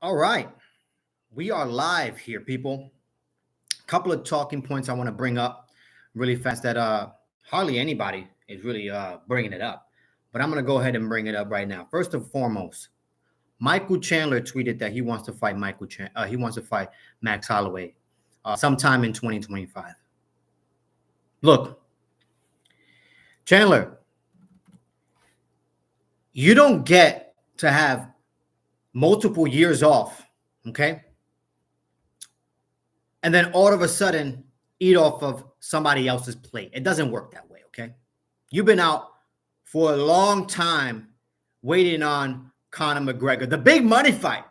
All right. We are live here, people. A couple of talking points I want to bring up really fast that hardly anybody is really bringing it up. But I'm going to go ahead and bring it up right now. First and foremost, Michael Chandler tweeted that he wants to fight he wants to fight Max Holloway sometime in 2025. Look, Chandler, you don't get to have multiple years off, okay? And then all of a sudden eat off of somebody else's plate. It doesn't work that way, okay? You've been out for a long time waiting on Conor McGregor, the big money fight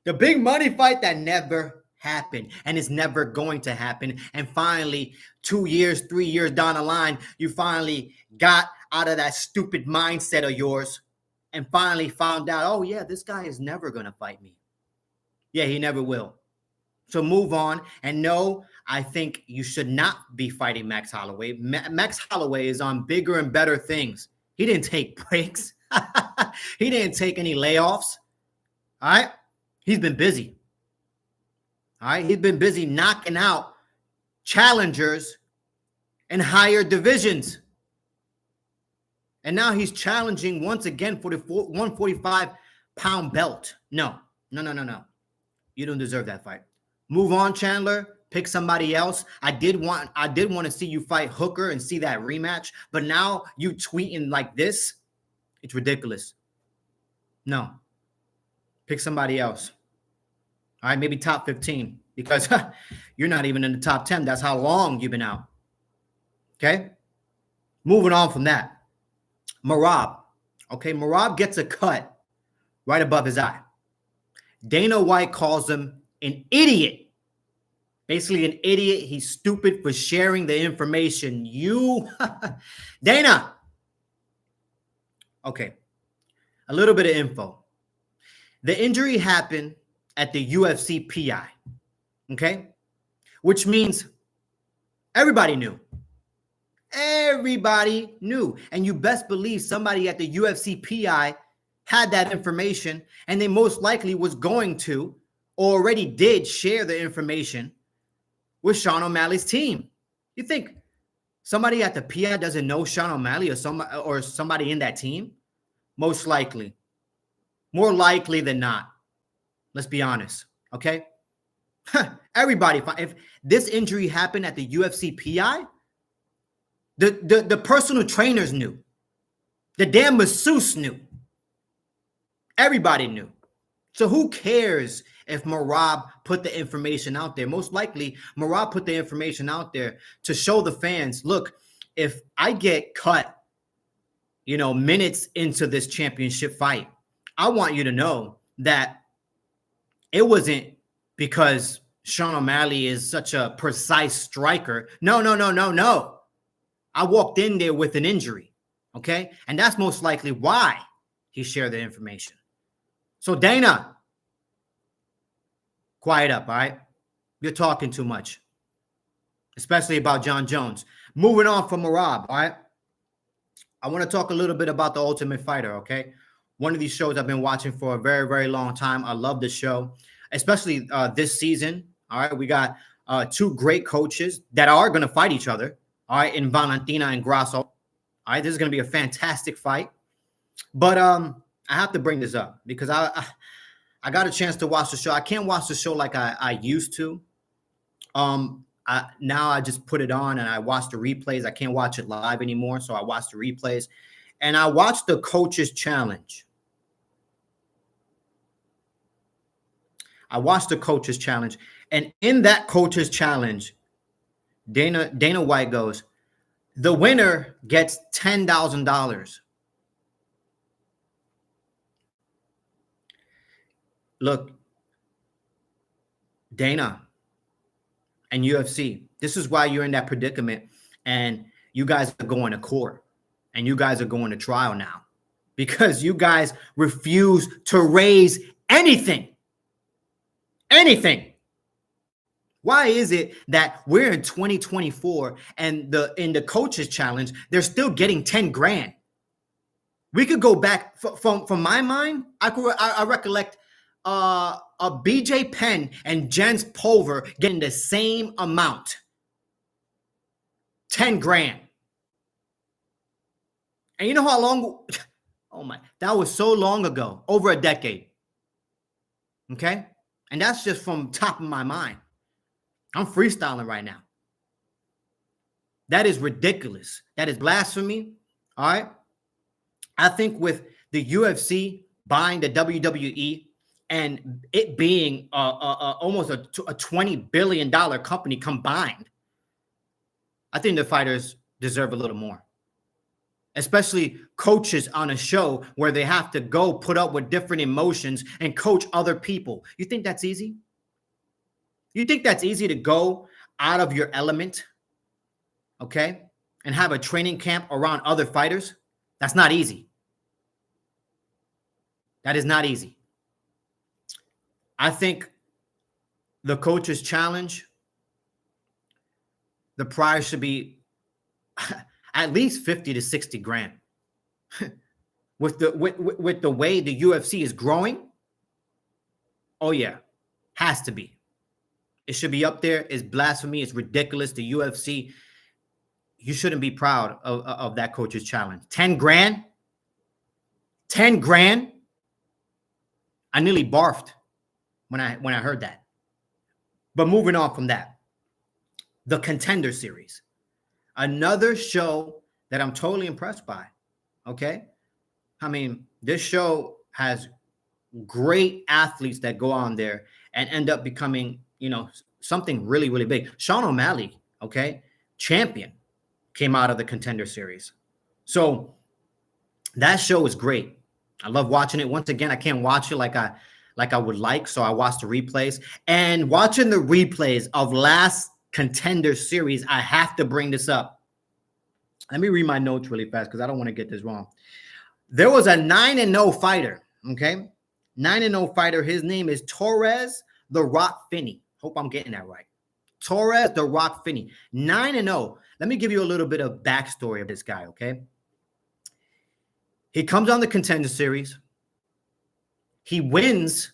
that never happened and is never going to happen. And finally, 2 years, 3 years down the line, you finally got out of that stupid mindset of yours and finally found out, oh yeah, this guy is never going to fight me. Yeah, he never will. So move on. And no, I think you should not be fighting Max Holloway. Max Holloway is on bigger and better things. He didn't take breaks. He didn't take any layoffs. All right. He's been busy. All right. He's been busy knocking out challengers in higher divisions. And now he's challenging once again for the 145-pound belt. No. You don't deserve that fight. Move on, Chandler. Pick somebody else. I did want to see you fight Hooker and see that rematch, but now you tweeting like this, it's ridiculous. No. Pick somebody else. All right, maybe top 15 because you're not even in the top 10. That's how long you've been out. Okay? Moving on from that. Merab. Okay, Merab gets a cut right above his eye. Dana White calls him an idiot. Basically an idiot. He's stupid for sharing the information. Dana. Okay. A little bit of info. The injury happened at the UFC PI. Okay. Which means everybody knew. Everybody knew. And you best believe somebody at the UFC PI had that information, and they most likely was going to or already did share the information with Sean O'Malley's team. You think somebody at the PI doesn't know Sean O'Malley or somebody in that team? Most likely. More likely than not. Let's be honest, okay? Everybody, if this injury happened at the UFC PI, the personal trainers knew. The damn masseuse knew. Everybody knew. So who cares if Merab put the information out there? Most likely, Merab put the information out there to show the fans, look, if I get cut, minutes into this championship fight, I want you to know that it wasn't because Sean O'Malley is such a precise striker. No. I walked in there with an injury, okay? And that's most likely why he shared the information. So Dana, quiet up, all right? You're talking too much, especially about John Jones. Moving on from Merab, all right? I want to talk a little bit about The Ultimate Fighter, okay? One of these shows I've been watching for a very, very long time. I love the show, especially this season, all right? We got two great coaches that are going to fight each other, all right, in Valentina and Grasso. All right, this is going to be a fantastic fight. But I have to bring this up because I got a chance to watch the show. I can't watch the show like I used to. Now I just put it on and I watch the replays. I can't watch it live anymore, so I watch the replays. And I watched the Coaches Challenge. And in that Coaches Challenge, Dana White goes, the winner gets $10,000. Look, Dana and UFC, this is why you're in that predicament, and you guys are going to court, and you guys are going to trial now because you guys refuse to raise anything. Why is it that we're in 2024 and in the Coaches Challenge, they're still getting 10 grand? We could go back from my mind. I recollect a BJ Penn and Jens Pulver getting the same amount. 10 grand. And you know how long? Oh my, that was so long ago, over a decade. Okay? And that's just from top of my mind. I'm freestyling right now. That is ridiculous. That is blasphemy. All right? I think with the UFC buying the WWE and it being almost a $20 billion company combined, I think the fighters deserve a little more. Especially coaches on a show where they have to go put up with different emotions and coach other people. You think that's easy? You think that's easy to go out of your element, okay, and have a training camp around other fighters? That's not easy. That is not easy. I think the coach's challenge, the prize should be at least 50 to 60 grand. with the way the UFC is growing, oh yeah, has to be. It should be up there. It's blasphemy. It's ridiculous. The UFC, you shouldn't be proud of that coach's challenge. 10 grand? 10 grand? I nearly barfed when I heard that. But moving on from that, the Contender Series. Another show that I'm totally impressed by, okay? I mean, this show has great athletes that go on there and end up becoming, something really, really big. Sean O'Malley, okay, champion, came out of the Contender Series. So that show is great. I love watching it. Once again, I can't watch it like I would like, so I watch the replays. And watching the replays of last Contender Series, I have to bring this up. Let me read my notes really fast because I don't want to get this wrong. There was a 9-0 fighter, okay? 9-0 fighter. His name is Torres The Rock Finney. Hope I'm getting that right. Torres The Rock Finney. 9-0. Let me give you a little bit of backstory of this guy, okay? He comes on the Contender Series. He wins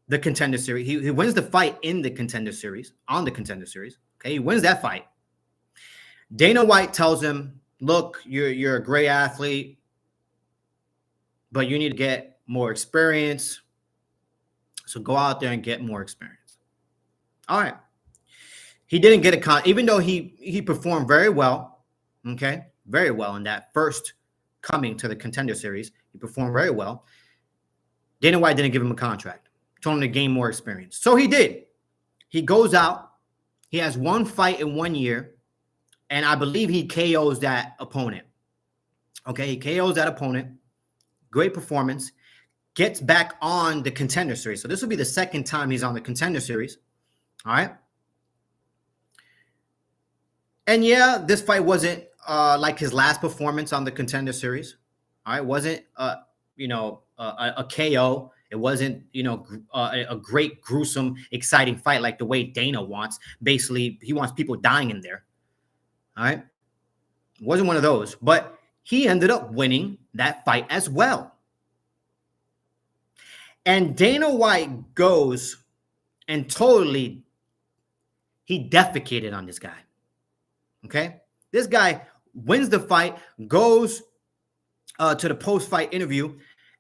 the Contender Series. He wins the fight in the Contender Series, on the Contender Series. Okay, he wins that fight. Dana White tells him, look, you're a great athlete, but you need to get more experience. So go out there and get more experience. All right. He didn't get a even though he performed very well, okay, very well in that first coming to the Contender Series. He performed very well. Dana White didn't give him a contract. Told him to gain more experience. So he did. He goes out. He has one fight in 1 year. And I believe he KOs that opponent. Okay, he KOs that opponent. Great performance. Gets back on the Contender Series. So this will be the second time he's on the Contender Series. All right. And yeah, this fight wasn't like his last performance on the Contender Series. All right. It wasn't, a KO. It wasn't, a great, gruesome, exciting fight like the way Dana wants. Basically, he wants people dying in there. All right. It wasn't one of those, but he ended up winning that fight as well. And Dana White goes and he defecated on this guy. Okay. This guy wins the fight, goes to the post-fight interview,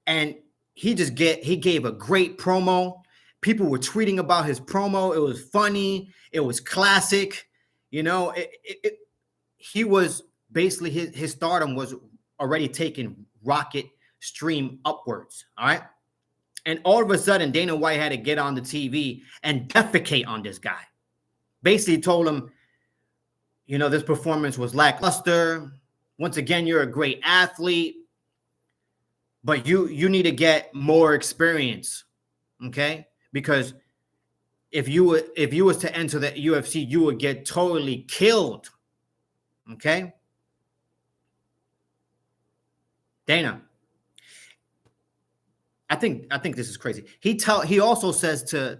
and he gave a great promo. People were tweeting about his promo. It was funny. It was classic. He was basically his stardom was already taking rocket stream upwards. All right. And all of a sudden, Dana White had to get on the TV and defecate on this guy. Basically told him, this performance was lackluster. Once again, you're a great athlete, but you need to get more experience, okay? Because if you was to enter the UFC, you would get totally killed, okay? Dana, I think this is crazy. He also says to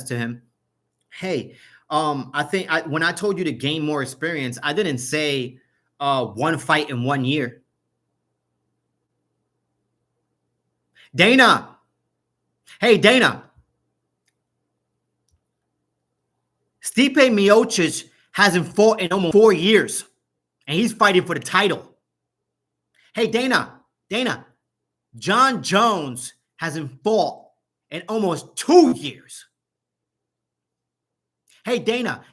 him, hey, I think when I told you to gain more experience, I didn't say one fight in 1 year. Dana, Hey, Dana. Stipe Miocic hasn't fought in almost 4 years, and he's fighting for the title. Hey, Dana. John Jones hasn't fought in almost 2 years. Hey, Dana.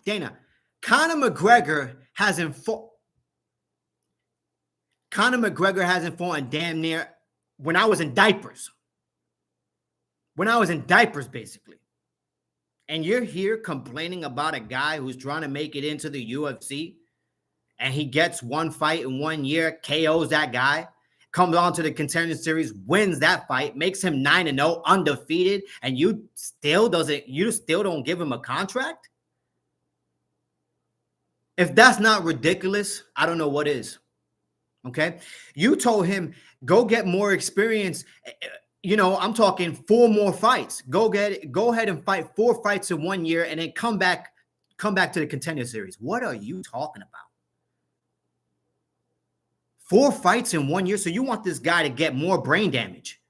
Conor McGregor hasn't fought. Conor McGregor hasn't fought in damn near when I was in diapers. Basically. And you're here complaining about a guy who's trying to make it into the UFC, and he gets one fight in 1 year, KOs that guy, comes on to the Contender Series, wins that fight, makes him 9-0, undefeated, and you still don't give him a contract? If that's not ridiculous, I don't know what is. Okay? You told him, go get more experience. I'm talking 4 more fights. Go ahead and fight 4 fights in 1 year and then come back to the Contender Series. What are you talking about? 4 fights in 1 year? So you want this guy to get more brain damage?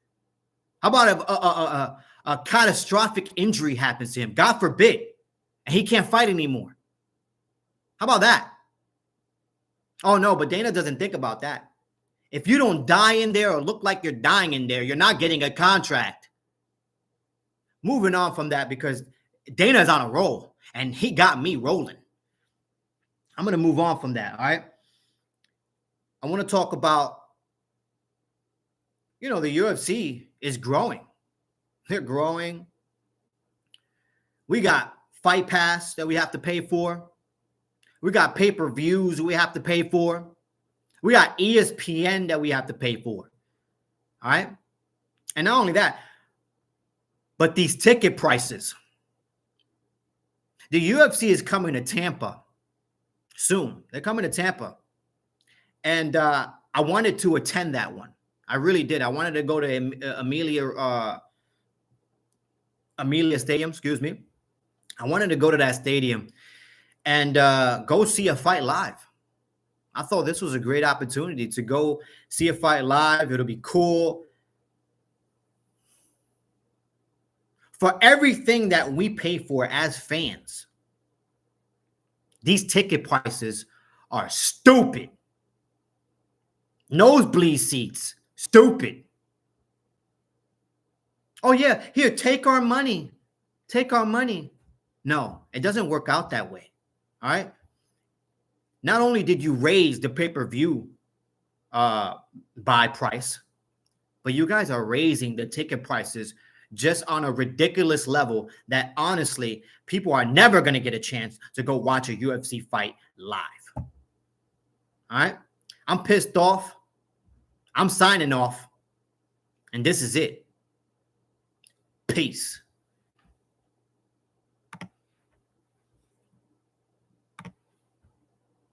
How about a catastrophic injury happens to him, God forbid, and he can't fight anymore? How about that? Oh, no, but Dana doesn't think about that. If you don't die in there or look like you're dying in there, you're not getting a contract. Moving on from that, because Dana's on a roll, and he got me rolling. I'm going to move on from that, all right? I want to talk about, the UFC is growing. They're growing. We got Fight Pass that we have to pay for. We got pay-per-views we have to pay for. We got ESPN that we have to pay for. All right? And not only that, but these ticket prices. The UFC is coming to Tampa soon. They're coming to Tampa. And I wanted to attend that one. I really did. I wanted to go to Amelia Stadium, excuse me. I wanted to go to that stadium and go see a fight live. I thought this was a great opportunity to go see a fight live. It'll be cool. For everything that we pay for as fans, these ticket prices are stupid. Nosebleed seats, stupid. Oh, yeah, here, take our money. No, it doesn't work out that way. All right? Not only did you raise the pay-per-view buy price, but you guys are raising the ticket prices just on a ridiculous level that honestly, people are never going to get a chance to go watch a UFC fight live. All right? I'm pissed off. I'm signing off. And this is it. Peace.